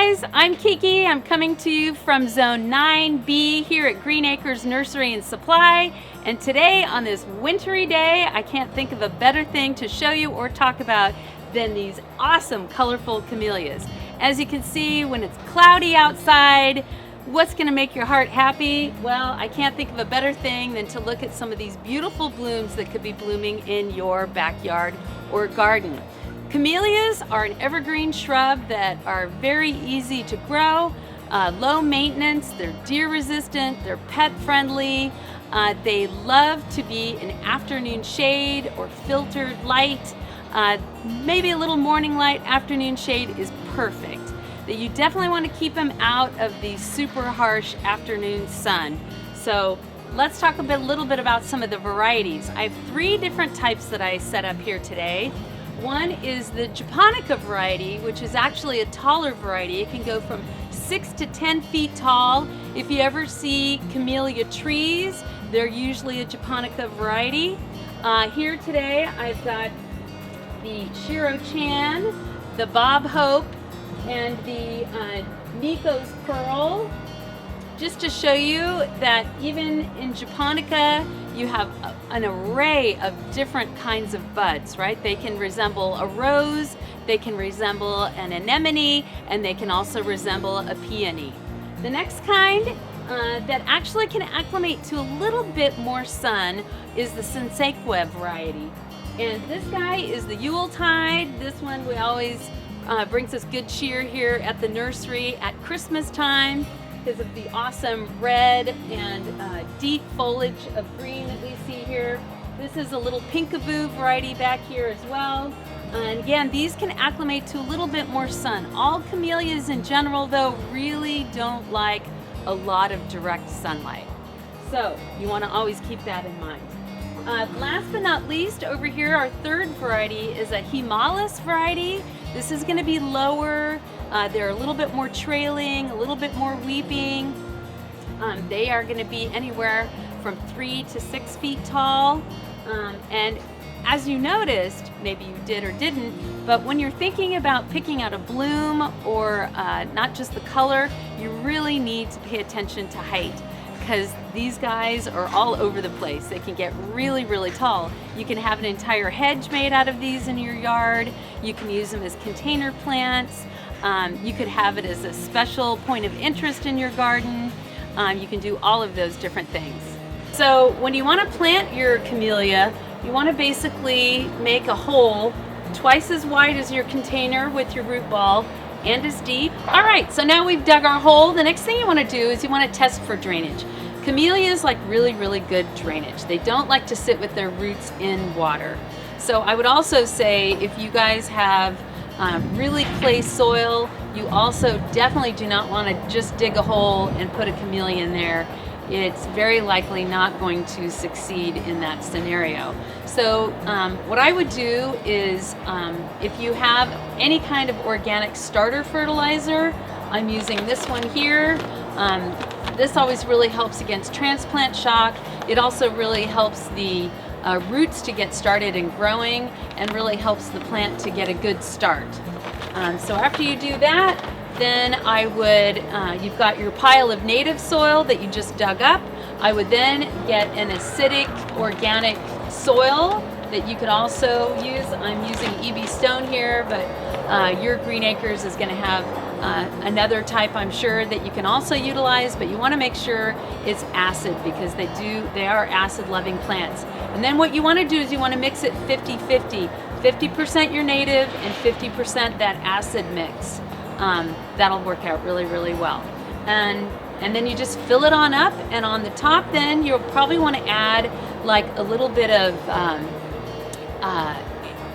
guys, I'm Kiki. I'm coming to you from Zone 9B here at Green Acres Nursery and Supply. And today on this wintry day, I can't think of a better thing to show you or talk about than these awesome colorful camellias. As you can see, when it's cloudy outside, what's going to make your heart happy? Well, I can't think of a better thing than to look at some of these beautiful blooms that could be blooming in your backyard or garden. Camellias are an evergreen shrub that are very easy to grow, low maintenance, they're deer resistant, they're pet friendly, they love to be in afternoon shade or filtered light. Maybe a little morning light, afternoon shade is perfect. That you definitely want to keep them out of the super harsh afternoon sun. So let's talk a little bit about some of the varieties. I have 3 different types that I set up here today. One is the japonica variety, which is actually a taller variety. It can go from 6 to 10 feet tall. If you ever see camellia trees, they're usually a japonica variety. Here today I've got the Shiro-chan, the Bob Hope, and the Nico's Pearl, just to show you that even in japonica you have an array of different kinds of buds, right? They can resemble a rose, they can resemble an anemone, and they can also resemble a peony. The next kind that actually can acclimate to a little bit more sun is the Senseikwe variety. And this guy is the Yuletide. This one we always brings us good cheer here at the nursery at Christmas time because of the awesome red and deep foliage of green that we see here. This is a little Pinkaboo variety back here as well. And again, these can acclimate to a little bit more sun. All camellias in general, though, really don't like a lot of direct sunlight. So you want to always keep that in mind. Last but not least, over here, our 3rd variety is a Himalayas variety. This is going to be lower. They're a little bit more trailing, a little bit more weeping. They are going to be anywhere from 3 to 6 feet tall. And as you noticed, maybe you did or didn't, but when you're thinking about picking out a bloom or not just the color, you really need to pay attention to height, because these guys are all over the place. They can get really, really tall. You can have an entire hedge made out of these in your yard. You can use them as container plants. You could have it as a special point of interest in your garden. You can do all of those different things. So when you want to plant your camellia, you want to basically make a hole twice as wide as your container with your root ball and as deep. All right, so now we've dug our hole. The next thing you want to do is you want to test for drainage. Camellias like really, really good drainage. They don't like to sit with their roots in water. So I would also say if you guys have really clay soil, you also definitely do not want to just dig a hole and put a camellia in there. It's very likely not going to succeed in that scenario. So what I would do is if you have any kind of organic starter fertilizer, I'm using this one here. This always really helps against transplant shock. It also really helps the roots to get started and growing, and really helps the plant to get a good start. So after you do that, then I would, you've got your pile of native soil that you just dug up. I would then get an acidic organic soil that you could also use. I'm using EB Stone here, but your Green Acres is going to have another type, I'm sure, that you can also utilize, but you want to make sure it's acid, because they are acid loving plants. And then what you want to do is you want to mix it 50-50. 50% your native and 50% that acid mix. That'll work out really, really well. And then you just fill it on up, and on the top then you'll probably want to add like a little bit of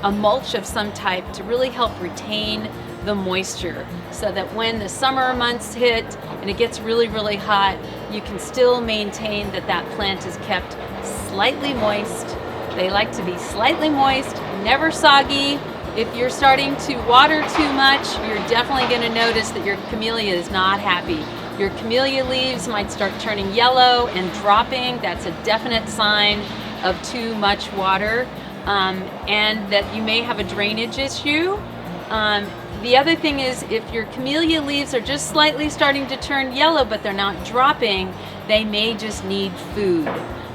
a mulch of some type to really help retain the moisture, so that when the summer months hit and it gets really, really hot, you can still maintain that plant is kept slightly moist. They like to be slightly moist, never soggy. If you're starting to water too much, you're definitely going to notice that your camellia is not happy. Your camellia leaves might start turning yellow and dropping. That's a definite sign of too much water, and that you may have a drainage issue. The other thing is, if your camellia leaves are just slightly starting to turn yellow but they're not dropping, they may just need food.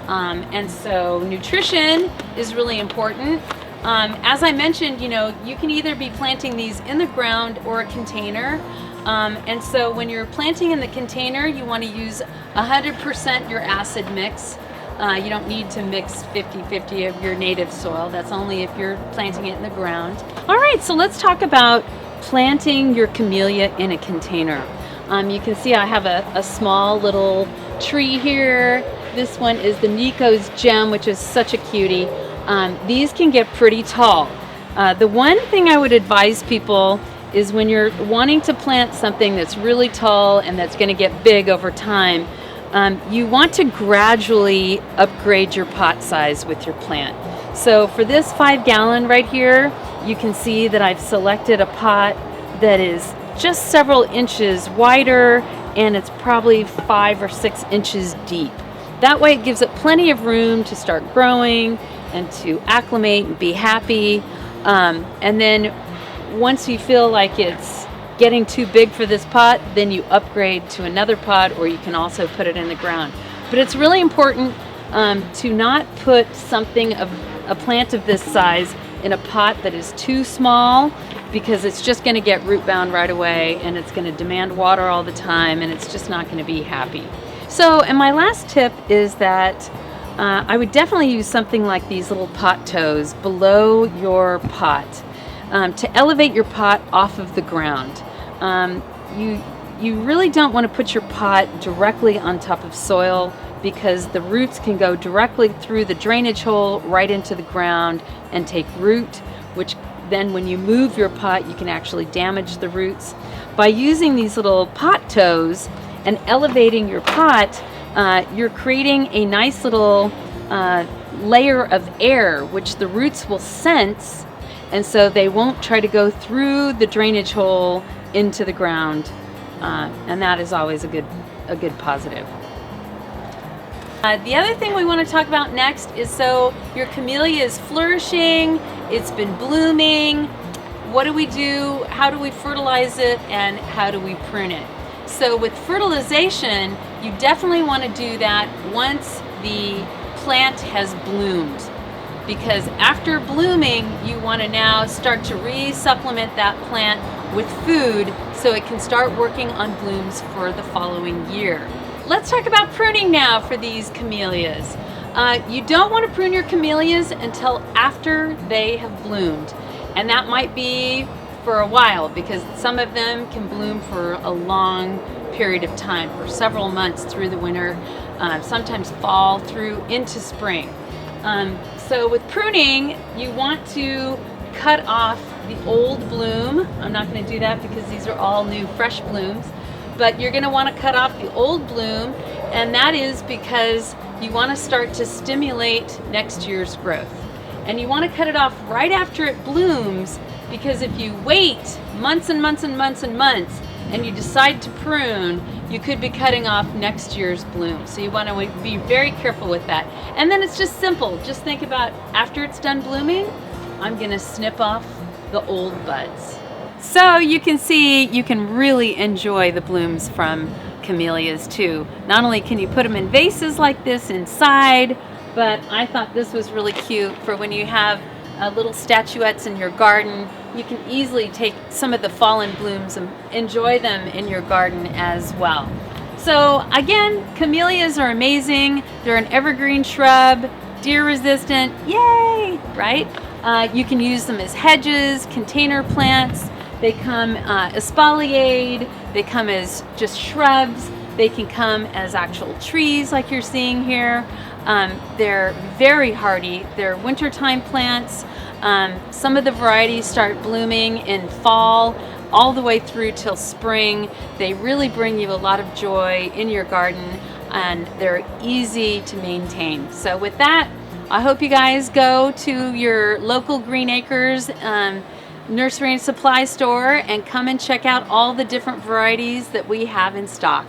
And so nutrition is really important. As I mentioned, you can either be planting these in the ground or a container. And so when you're planting in the container, you want to use 100% your acid mix. You don't need to mix 50-50 of your native soil. That's only if you're planting it in the ground. All right, so let's talk about planting your camellia in a container. You can see I have a small little tree here. This one is the Nico's Gem, which is such a cutie. These can get pretty tall. The one thing I would advise people is when you're wanting to plant something that's really tall and that's going to get big over time, you want to gradually upgrade your pot size with your plant. So for this 5-gallon right here, you can see that I've selected a pot that is just several inches wider, and it's probably 5 or 6 inches deep. That way it gives it plenty of room to start growing and to acclimate and be happy. And then once you feel like it's getting too big for this pot, then you upgrade to another pot, or you can also put it in the ground. But it's really important to not put a plant of this size in a pot that is too small, because it's just going to get root bound right away, and it's going to demand water all the time, and it's just not going to be happy. So, and my last tip is that I would definitely use something like these little pot toes below your pot to elevate your pot off of the ground. You really don't want to put your pot directly on top of soil, because the roots can go directly through the drainage hole right into the ground and take root, which then when you move your pot, you can actually damage the roots. By using these little pot toes and elevating your pot, you're creating a nice little layer of air, which the roots will sense, and so they won't try to go through the drainage hole into the ground, and that is always a good positive. The other thing we want to talk about next is, so your camellia is flourishing, it's been blooming. What do we do? How do we fertilize it, and how do we prune it? So with fertilization, you definitely want to do that once the plant has bloomed, because after blooming, you want to now start to re-supplement that plant with food so it can start working on blooms for the following year. Let's talk about pruning now for these camellias. You don't want to prune your camellias until after they have bloomed, and that might be for a while, because some of them can bloom for a long period of time, for several months through the winter, sometimes fall through into spring. So with pruning, you want to cut off the old bloom. I'm not going to do that because these are all new fresh blooms, but you're going to want to cut off the old bloom, and that is because you want to start to stimulate next year's growth. And you want to cut it off right after it blooms, because if you wait months and months and months and months and you decide to prune, you could be cutting off next year's bloom. So you want to be very careful with that. And then it's just simple. Just think about, after it's done blooming, I'm going to snip off the old buds. So you can see you can really enjoy the blooms from camellias too. Not only can you put them in vases like this inside, but I thought this was really cute for when you have little statuettes in your garden. You can easily take some of the fallen blooms and enjoy them in your garden as well. So again, camellias are amazing. They're an evergreen shrub, deer resistant, yay, right? You can use them as hedges, container plants. They come espaliered, they come as just shrubs, they can come as actual trees like you're seeing here. They're very hardy. They're wintertime plants. Some of the varieties start blooming in fall all the way through till spring. They really bring you a lot of joy in your garden, and they're easy to maintain. So with that, I hope you guys go to your local Green Acres nursery and supply store and come and check out all the different varieties that we have in stock.